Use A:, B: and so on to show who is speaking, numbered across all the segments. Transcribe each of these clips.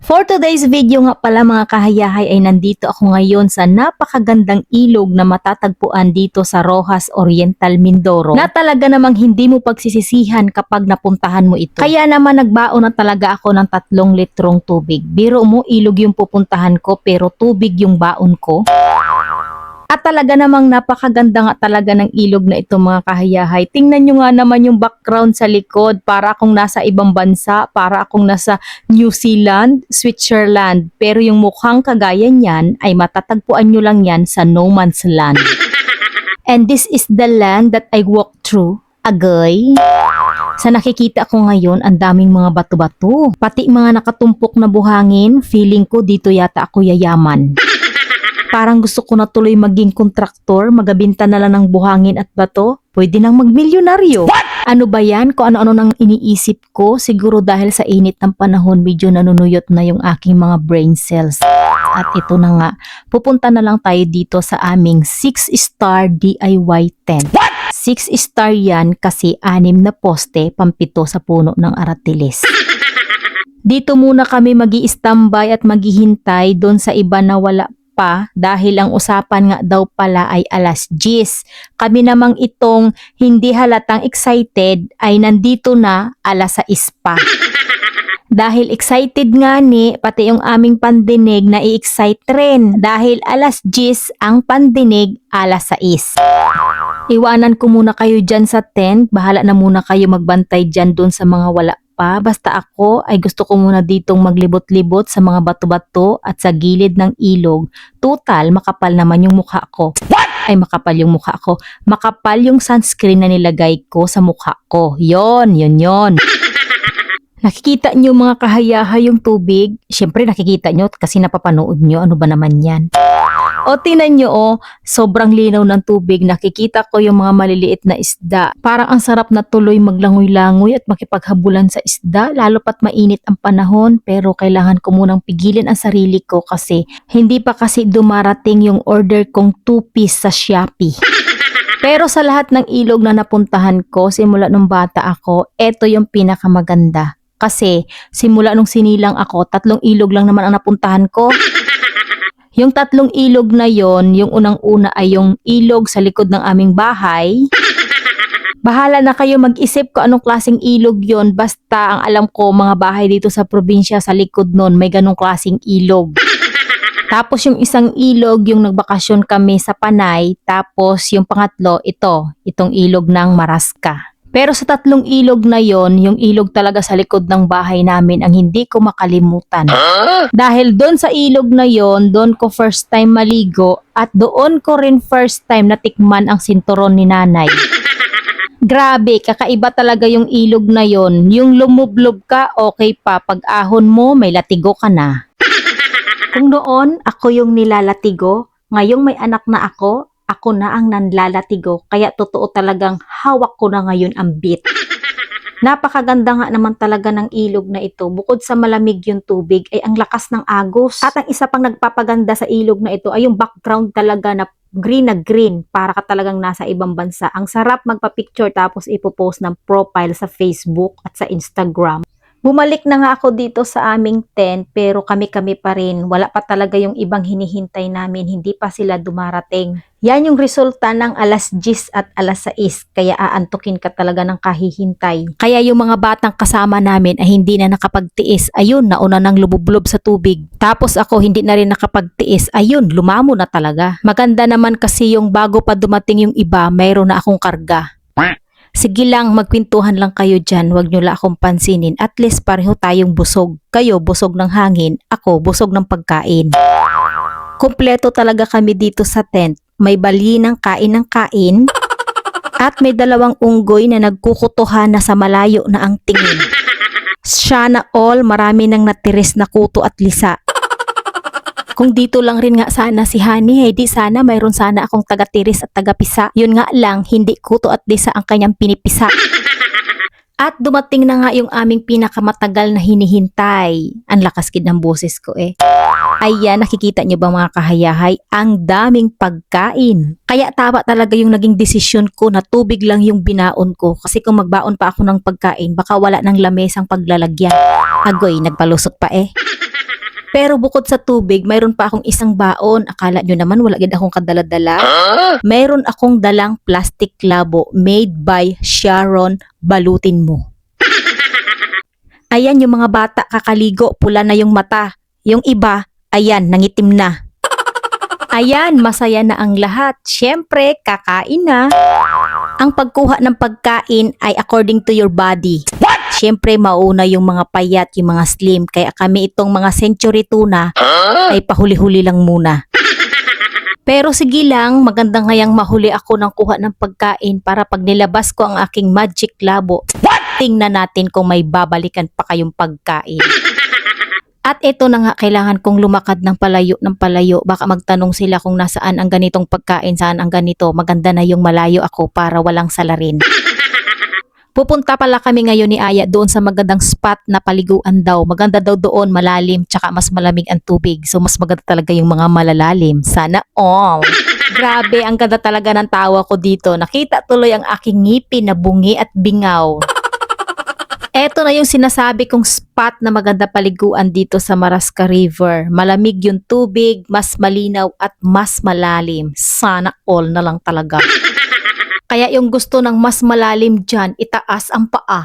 A: For today's video nga pala mga kahayahay ay nandito ako ngayon sa napakagandang ilog na matatagpuan dito sa Roxas Oriental, Mindoro na talaga namang hindi mo pagsisisihan kapag napuntahan mo ito. Kaya naman nagbaon na talaga ako ng 3 litrong tubig. Biro mo, ilog yung pupuntahan ko pero tubig yung baon ko. At talaga namang napakaganda nga talaga ng ilog na ito mga kahayahay. Tingnan nyo nga naman yung background sa likod. Para akong nasa ibang bansa, para akong nasa New Zealand, Switzerland. Pero yung mukhang kagaya niyan ay matatagpuan nyo lang yan sa no man's land. And this is the land that I walk through. Agay. Sa nakikita ko ngayon, ang daming mga bato-bato. Pati mga nakatumpok na buhangin, feeling ko dito yata ako yayaman. Parang gusto ko na tuloy maging kontraktor, magabinta na lang ng buhangin at bato. Pwede nang magmilyonaryo. Ano ba yan? Kung ano-ano nang iniisip ko, siguro dahil sa init ng panahon, medyo nanunuyot na yung aking mga brain cells. At ito na nga, pupunta na lang tayo dito sa aming 6-star DIY tent. 6-star yan kasi 6 na poste, pampito sa puno ng aratilis. Dito muna kami magi-standby at maghihintay doon sa iba na wala pa dahil ang usapan nga daw pala ay 10:00. Kami namang itong hindi halatang excited ay nandito na 6:00 pa. Dahil excited nga ni, pati yung aming pandinig na i-excite rin dahil 10:00 ang pandinig 6:00. Iwanan ko muna kayo dyan sa tent, bahala na muna kayo magbantay dyan dun sa mga wala pa. Basta ako ay gusto ko muna ditong maglibot-libot sa mga bato-bato at sa gilid ng ilog. Total, makapal naman yung mukha ko. Ay, makapal yung mukha ko. Makapal yung sunscreen na nilagay ko sa mukha ko. Yon. Nakikita nyo mga kahayahay yung tubig? Siyempre nakikita nyo kasi napapanood nyo. Ano ba naman yan? O tingnan nyo sobrang linaw ng tubig. Nakikita ko yung mga maliliit na isda. Parang ang sarap na tuloy maglangoy-langoy at makipaghabulan sa isda. Lalo pat mainit ang panahon pero kailangan ko munang pigilin ang sarili ko kasi hindi pa kasi dumarating yung order kong 2-piece sa Shopee. Pero sa lahat ng ilog na napuntahan ko simula nung bata ako, eto yung pinakamaganda. Kasi simula nung sinilang ako, 3 ilog lang naman ang napuntahan ko. Yung 3 ilog na yon, yung unang-una ay yung ilog sa likod ng aming bahay. Bahala na kayo mag-isip kung anong klaseng ilog yon, basta ang alam ko mga bahay dito sa probinsya sa likod nun may ganong klaseng ilog. Tapos yung isang ilog yung nagbakasyon kami sa Panay, tapos yung pangatlo itong ilog ng Marasca. Pero sa 3 ilog na yon, yung ilog talaga sa likod ng bahay namin ang hindi ko makalimutan. Dahil doon sa ilog na yon, doon ko first time maligo at doon ko rin first time natikman ang sinturon ni nanay. Grabe, kakaiba talaga yung ilog na yon. Yung lumublob ka, okay pa. Pag ahon mo, may latigo ka na. Kung noon, ako yung nilalatigo, ngayong may anak na ako na ang nanlalatigo, kaya totoo talagang hawak ko na ngayon ang beat. Napakaganda nga naman talaga ng ilog na ito. Bukod sa malamig yung tubig, ay ang lakas ng agos. At ang isa pang nagpapaganda sa ilog na ito ay yung background talaga na green, para ka talagang nasa ibang bansa. Ang sarap magpa-picture tapos ipopost ng profile sa Facebook at sa Instagram. Bumalik na nga ako dito sa aming tent pero kami-kami pa rin. Wala pa talaga yung ibang hinihintay namin. Hindi pa sila dumarating. Yan yung resulta ng 10:00 at 6:00. Kaya aantukin ka talaga ng kahihintay. Kaya yung mga batang kasama namin ay hindi na nakapagtiis. Ayun, nauna nang lumublob sa tubig. Tapos ako hindi na rin nakapagtiis. Ayun, lumamo na talaga. Maganda naman kasi yung bago pa dumating yung iba, mayroon na akong karga. Sige lang, magkwentuhan lang kayo dyan, wag nyo lang akong pansinin. At least pareho tayong busog. Kayo busog ng hangin, ako busog ng pagkain. Kompleto talaga kami dito sa tent. May bali ng kain at may 2 unggoy na nagkukutuhan na sa malayo na ang tingin. Sana all, marami nang natiris na kuto at lisa. Kung dito lang rin nga sana si Honey, di sana mayroon sana akong taga-tiris at taga-pisa. Yun nga lang, hindi kuto at lisa ang kanyang pinipisa. At dumating na nga yung aming pinakamatagal na hinihintay. Ang lakas kid ng boses ko eh. Ayan, nakikita nyo ba mga kahayahay? Ang daming pagkain. Kaya tama talaga yung naging desisyon ko na tubig lang yung binaon ko. Kasi kung magbaon pa ako ng pagkain, baka wala ng lamesang paglalagyan. Agoy, nagpalusot pa eh. Pero bukod sa tubig, mayroon pa akong isang baon. Akala nyo naman wala gid akong kadala-dala. Mayroon akong dalang plastic labo made by Sharon Balutin Mo. Ayan yung mga bata kakaligo, pula na yung mata. Yung iba, ayan, nangitim na. Ayan, masaya na ang lahat. Siyempre, kakain na. Ang pagkuha ng pagkain ay according to your body. Siyempre, mauna yung mga payat, yung mga slim. Kaya kami itong mga century tuna ay pahuli-huli lang muna. Pero sige lang, maganda ngayang mahuli ako ng kuha ng pagkain para pag nilabas ko ang aking magic labo, tingnan natin kung may babalikan pa kayong pagkain. At ito na nga, kailangan kong lumakad ng palayo. Baka magtanong sila kung nasaan ang ganitong pagkain, saan ang ganito. Maganda na yung malayo ako para walang salarin. Pupunta pala kami ngayon ni Aya doon sa magandang spot na paliguan daw. Maganda daw doon, malalim, tsaka mas malamig ang tubig. So mas maganda talaga yung mga malalalim. Sana all. Grabe, ang ganda talaga ng tawa ko dito. Nakita tuloy ang aking ngipin na bungi at bingaw. Eto na yung sinasabi kong spot na maganda paliguan dito sa Marasca River. Malamig yung tubig, mas malinaw at mas malalim. Sana all na lang talaga. Kaya yung gusto ng mas malalim dyan, itaas ang paa.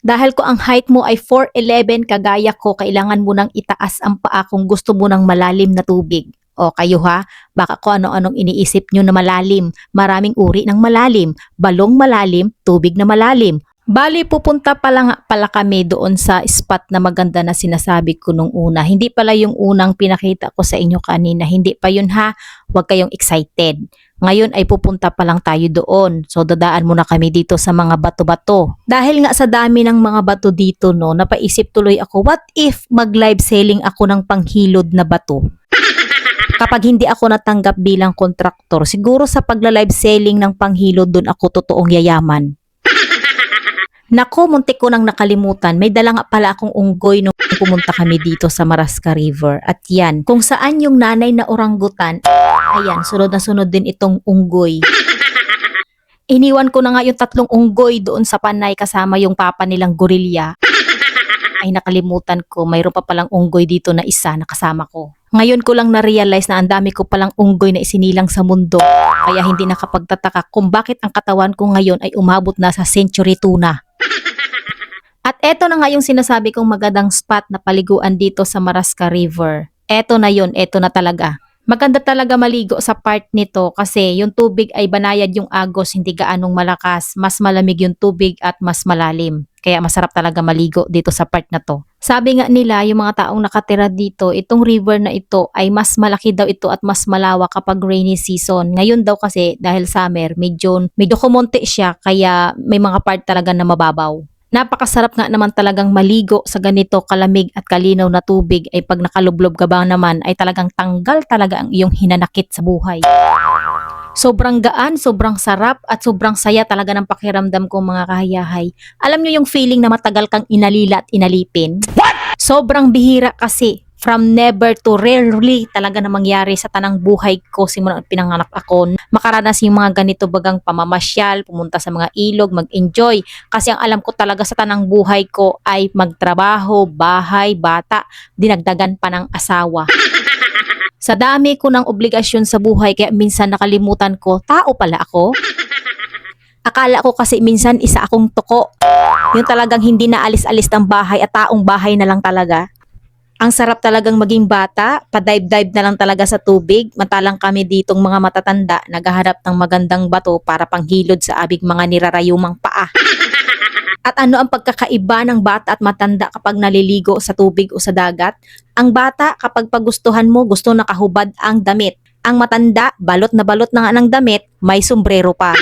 A: Dahil ko ang height mo ay 4'11", kagaya ko, kailangan mo nang itaas ang paa kung gusto mo ng malalim na tubig. O kayo ha, baka ko ano-anong iniisip nyo na malalim. Maraming uri ng malalim. Balong malalim, tubig na malalim. Bali, pupunta pala kami doon sa spot na maganda na sinasabi ko nung una. Hindi pala yung unang pinakita ko sa inyo kanina. Hindi pa yun ha. Huwag kayong excited. Ngayon ay pupunta pa lang tayo doon. So dadaan muna kami dito sa mga bato-bato. Dahil nga sa dami ng mga bato dito, no, napaisip tuloy ako, what if mag-live selling ako ng panghilod na bato? Kapag hindi ako natanggap bilang kontraktor, siguro sa pagla-live selling ng panghilod doon ako totoong yayaman. Nako, muntik ko nang nakalimutan. May dala nga pala akong unggoy nung pumunta kami dito sa Marasca River. At yan, kung saan yung nanay na orangutan, ayan, sunod na sunod din itong unggoy. Iniwan ko na nga yung 3 unggoy doon sa panay kasama yung papa nilang gorilya. Ay, nakalimutan ko, mayroon pa palang unggoy dito na isa na kasama ko. Ngayon ko lang na-realize na ang dami ko palang unggoy na isinilang sa mundo. Kaya hindi nakapagtataka kung bakit ang katawan ko ngayon ay umabot na sa century tuna. At eto na nga yung sinasabi kong magandang spot na paliguan dito sa Marasca River. Eto na yun, eto na talaga. Maganda talaga maligo sa part nito kasi yung tubig ay banayad yung agos, hindi gaanong malakas. Mas malamig yung tubig at mas malalim. Kaya masarap talaga maligo dito sa part na to. Sabi nga nila, yung mga taong nakatira dito, itong river na ito ay mas malaki daw ito at mas malawak kapag rainy season. Ngayon daw kasi dahil summer, medyo kumonti siya kaya may mga part talaga na mababaw. Napakasarap nga naman talagang maligo sa ganito kalamig at kalinaw na tubig ay pag nakalublob ka ba naman ay talagang tanggal talaga ang iyong hinanakit sa buhay. Sobrang gaan, sobrang sarap at sobrang saya talaga ng pakiramdam ko mga kahayahay. Alam nyo yung feeling na matagal kang inalila at inalipin? Sobrang bihira kasi. From never to rarely talaga na mangyari sa tanang buhay ko simula pinanganak ako. Makaranas yung mga ganito bagang pamamasyal, pumunta sa mga ilog, mag-enjoy. Kasi ang alam ko talaga sa tanang buhay ko ay magtrabaho, bahay, bata, dinagdagan pa ng asawa. Sa dami ko ng obligasyon sa buhay kaya minsan nakalimutan ko, tao pala ako. Akala ko kasi minsan isa akong tuko. Yung talagang hindi na alis-alis ng bahay at taong bahay na lang talaga. Ang sarap talagang maging bata, pa-dive-dive na lang talaga sa tubig, matalang kami ditong mga matatanda naghahanap ng magandang bato para panghilod sa abig mga nirarayumang paa. At ano ang pagkakaiba ng bata at matanda kapag naliligo sa tubig o sa dagat? Ang bata kapag pagustuhan mo, gusto nakahubad ang damit. Ang matanda, balot na nga ng damit, may sombrero pa.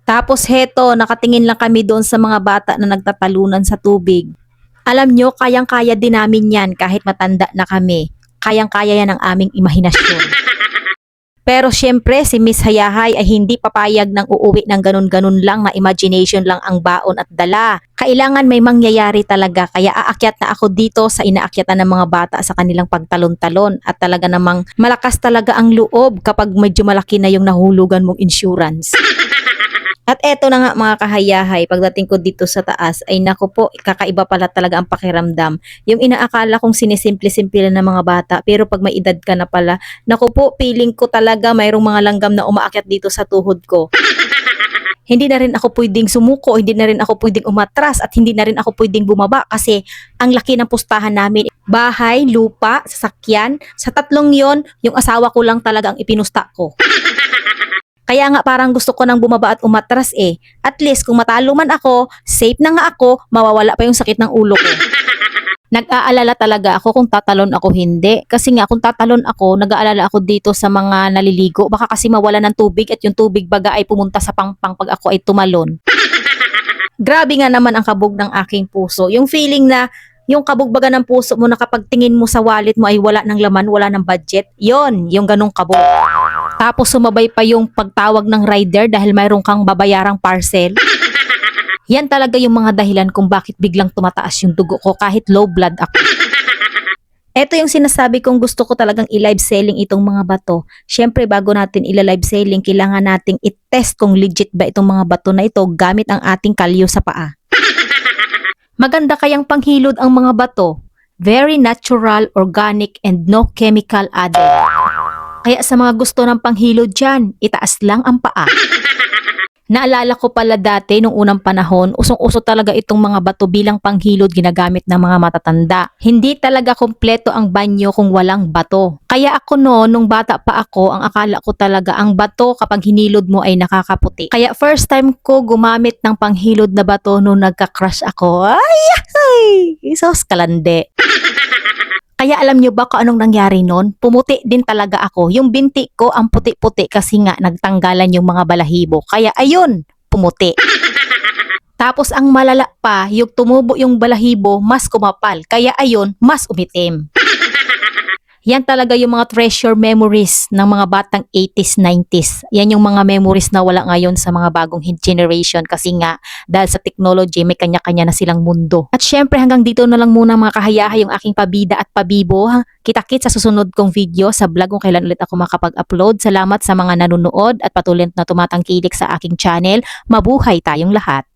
A: Tapos heto, nakatingin lang kami doon sa mga bata na nagtatalunan sa tubig. Alam nyo, kayang-kaya din namin yan kahit matanda na kami. Kayang-kaya yan ang aming imahinasyon. Pero syempre, si Miss Hayahay ay hindi papayag ng uuwi ng ganun-ganun lang na imagination lang ang baon at dala. Kailangan may mangyayari talaga kaya aakyat na ako dito sa inaakyatan ng mga bata sa kanilang pagtalon-talon at talaga namang malakas talaga ang loob kapag medyo malaki na yung nahulugan mong insurance. At eto na nga mga kahayahay, pagdating ko dito sa taas ay naku po, kakaiba pala talaga ang pakiramdam. Yung inaakala kong sinisimple-simple ng mga bata, pero pag may edad ka na pala, naku po, feeling ko talaga mayroong mga langgam na umaakyat dito sa tuhod ko. Hindi na rin ako pwedeng sumuko, hindi na rin ako pwedeng umatras at hindi na rin ako pwedeng bumaba kasi ang laki ng pustahan namin. Bahay, lupa, sasakyan, sa tatlong yon, yung asawa ko lang talaga ang ipinusta ko. Kaya nga parang gusto ko nang bumaba at umatras eh. At least kung matalo man ako, safe na nga ako, mawawala pa yung sakit ng ulo ko. Nag-aalala talaga ako kung tatalon ako hindi. Kasi nga kung tatalon ako, nag-aalala ako dito sa mga naliligo. Baka kasi mawala ng tubig at yung tubig baga ay pumunta sa pangpang pag ako ay tumalon. Grabe nga naman ang kabog ng aking puso. Yung feeling na yung kabog baga ng puso mo na kapag tingin mo sa wallet mo ay wala ng laman, wala ng budget. Yon, yung ganong kabog. Tapos sumabay pa yung pagtawag ng rider dahil mayroon kang babayarang parcel. Yan talaga yung mga dahilan kung bakit biglang tumataas yung dugo ko kahit low blood ako. Ito yung sinasabi kong gusto ko talagang i-live selling itong mga bato. Syempre bago natin ila-live selling, kailangan nating i-test kung legit ba itong mga bato na ito gamit ang ating kalyo sa paa. Maganda kayang panghilod ang mga bato. Very natural, organic, and no chemical added. Kaya sa mga gusto ng panghilod dyan, itaas lang ang paa. Naalala ko pala dati nung unang panahon, usong-uso talaga itong mga bato bilang panghilod ginagamit ng mga matatanda. Hindi talaga kompleto ang banyo kung walang bato. Kaya ako nung bata pa ako, ang akala ko talaga ang bato kapag hinilod mo ay nakakaputi. Kaya first time ko gumamit ng panghilod na bato nung nagka-crush ako. Ay! Isos kalande. Kaya alam nyo ba kung anong nangyari nun? Pumuti din talaga ako. Yung binti ko ang puti-puti kasi nga nagtanggalan yung mga balahibo. Kaya ayun, pumuti. Tapos ang malala pa, yung tumubo yung balahibo, mas kumapal. Kaya ayun, mas umitim. Yan talaga yung mga treasure memories ng mga batang 80s, 90s. Yan yung mga memories na wala ngayon sa mga bagong generation kasi nga dahil sa technology may kanya-kanya na silang mundo. At syempre hanggang dito na lang muna mga kahayahay yung aking pabida at pabibo. Kita-kit sa susunod kong video sa vlog kung kailan ulit ako makapag-upload. Salamat sa mga nanonood at patuloy na tumatangkilik sa aking channel. Mabuhay tayong lahat!